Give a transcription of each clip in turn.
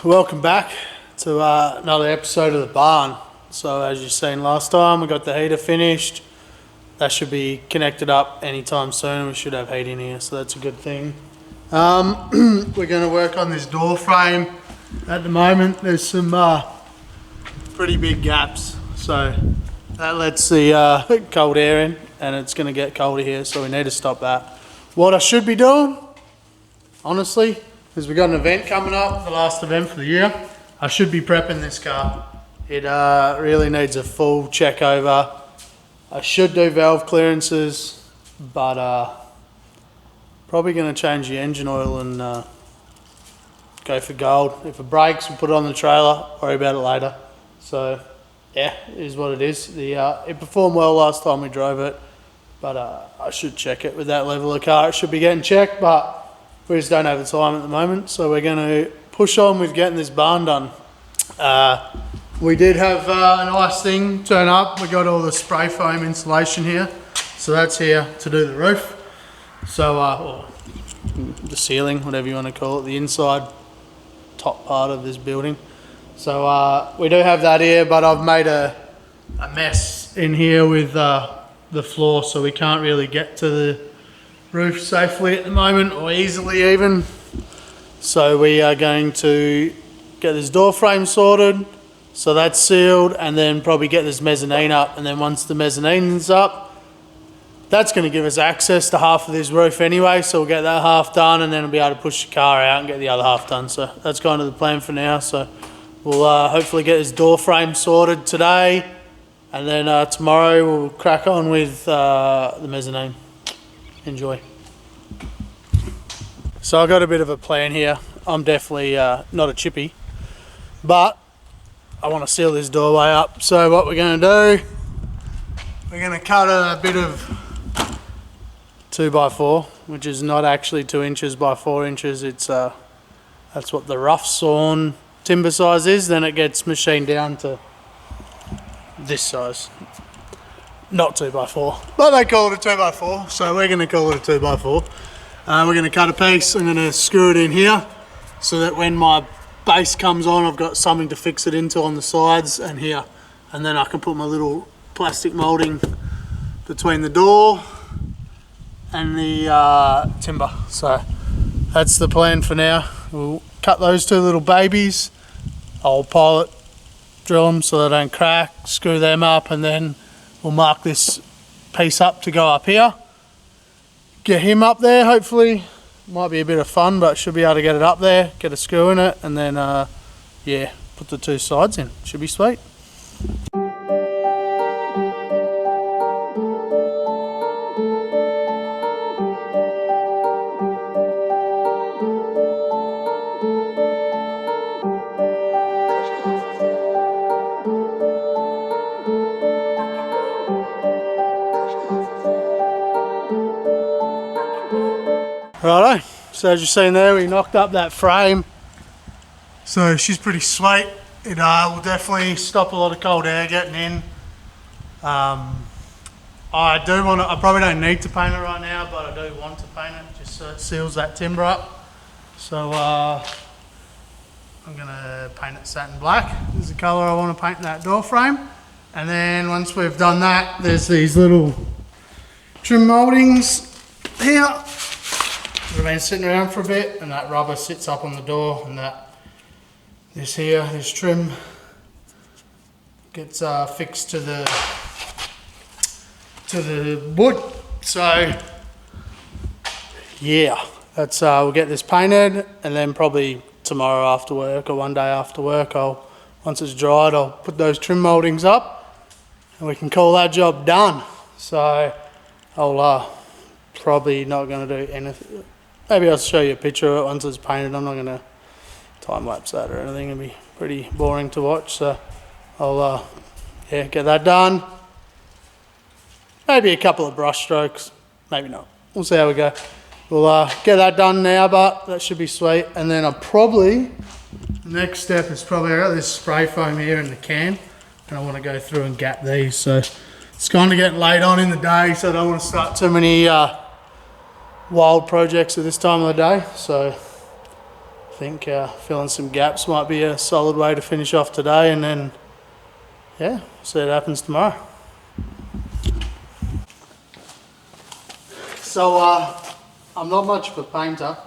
Welcome back to another episode of the barn. So as you've seen last time, we got the heater finished. That should be connected up anytime soon. We should have heat in here, so that's a good thing. We're going to work on this door frame. At the moment, there's some pretty big gaps, so that lets the cold air in, and it's going to get colder here, so we need to stop that. What I should be doing, honestly, is we've got an event coming up, the last event for the year. I should be prepping this car. It really needs a full check over. I should do valve clearances, but probably going to change the engine oil and go for gold. If it breaks, we'll put it on the trailer, worry about it later. So yeah, it is what it is. It performed well last time we drove it, but I should check it with that level of car. It should be getting checked, but we just don't have the time at the moment, so we're going to push on with getting this barn done. We did have a nice thing turn up. We got all the spray foam insulation here, so that's here to do the roof. So, or the ceiling, whatever you want to call it, the inside top part of this building. So we do have that here, but I've made a mess in here with the floor, so we can't really get to the roof safely at the moment, or easily even. So we are going to get this door frame sorted, so that's sealed, and then probably get this mezzanine up, and then once the mezzanine's up, that's going to give us access to half of this roof anyway, so we'll get that half done, and then we'll be able to push the car out and get the other half done. So that's kind of the plan for now. So we'll hopefully get this door frame sorted today, and then tomorrow we'll crack on with the mezzanine. Enjoy. So I got a bit of a plan here. I'm definitely not a chippy, but I want to seal this doorway up. So what we're going to do, we're going to cut a bit of 2x4, which is not actually 2 inches by 4 inches. It's that's what the rough sawn timber size is. Then it gets machined down to this size. Not 2x4, but they call it a 2x4, so we're going to call it a 2x4. We're going to cut a piece. I'm going to screw it in here so that when my base comes on, I've got something to fix it into on the sides and here, and then I can put my little plastic moulding between the door and the timber. So that's the plan for now. We'll cut those 2 little babies. I'll pilot drill them so they don't crack, screw them up, and then we'll mark this piece up to go up here. Get him up there, hopefully. Might be a bit of fun, but should be able to get it up there, get a screw in it, and then, yeah, put the 2 sides in. Should be sweet. Righto, so as you've seen there, we knocked up that frame, so she's pretty sweet. It will definitely stop a lot of cold air getting in. I probably don't need to paint it right now, but I do want to paint it just so it seals that timber up. So I'm going to paint it satin black. This is the colour I want to paint that door frame. And then once we've done that, there's these little trim mouldings here. They've been sitting around for a bit, and that rubber sits up on the door, and this trim gets fixed to the wood. So yeah, that's we'll get this painted, and then probably tomorrow after work or one day after work, once it's dried, I'll put those trim mouldings up, and we can call that job done. So I'll probably not going to do anything. Maybe I'll show you a picture of it once it's painted. I'm not going to time lapse that or anything. It'll be pretty boring to watch. So I'll yeah, get that done. Maybe a couple of brush strokes. Maybe not. We'll see how we go. We'll get that done now, but that should be sweet. And then the next step is probably, I got this spray foam here in the can, and I want to go through and gap these. So it's kind of getting late on in the day, so I don't want to start too many wild projects at this time of the day. So think filling some gaps might be a solid way to finish off today, and then yeah, see what happens tomorrow. So I'm not much of a painter,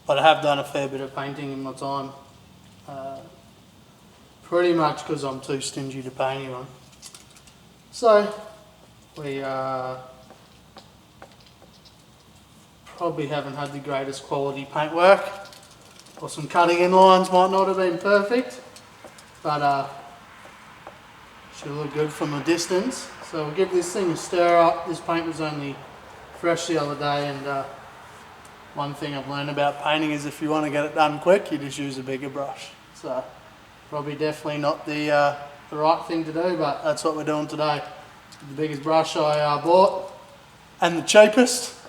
but I have done a fair bit of painting in my time. Pretty much because I'm too stingy to pay anyone. So we probably haven't had the greatest quality paintwork, or some cutting in lines might not have been perfect, but should look good from a distance. So we'll give this thing a stir up. This paint was only fresh the other day, and one thing I've learned about painting is if you want to get it done quick, you just use a bigger brush. So probably definitely not the right thing to do, but that's what we're doing today. The biggest brush I bought, and the cheapest.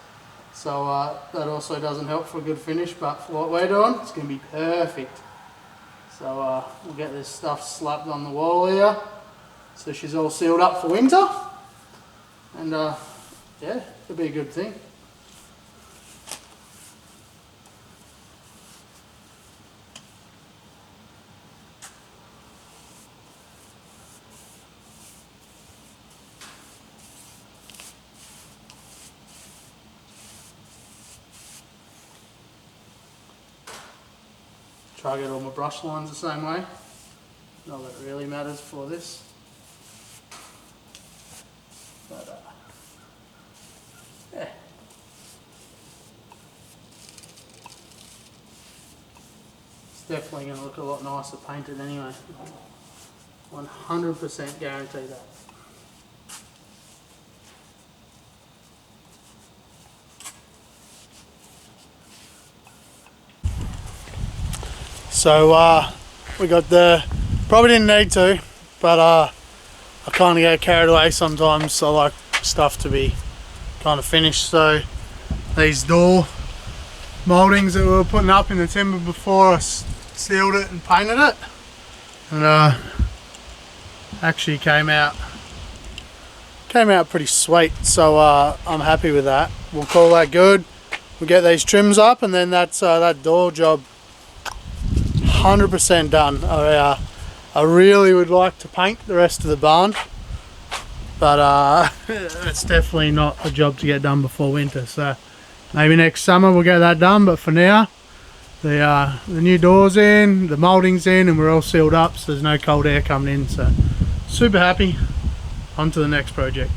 So that also doesn't help for a good finish, but for what we're doing, it's going to be perfect. So we'll get this stuff slapped on the wall here, so she's all sealed up for winter, and yeah, it'll be a good thing. Try to get all my brush lines the same way. Not that it really matters for this. But yeah. It's definitely going to look a lot nicer painted anyway. 100% guarantee that. So we got probably didn't need to, but I kind of get carried away sometimes. I like stuff to be kind of finished. So these door mouldings that we were putting up in the timber before, I sealed it and painted it, and actually came out pretty sweet. So I'm happy with that. We'll call that good. We'll get these trims up, and then that's that door job 100% done. I really would like to paint the rest of the barn, but it's definitely not a job to get done before winter. So maybe next summer we'll get that done, but for now the new doors in, the mouldings in, and we're all sealed up, so there's no cold air coming in. So super happy. On to the next project.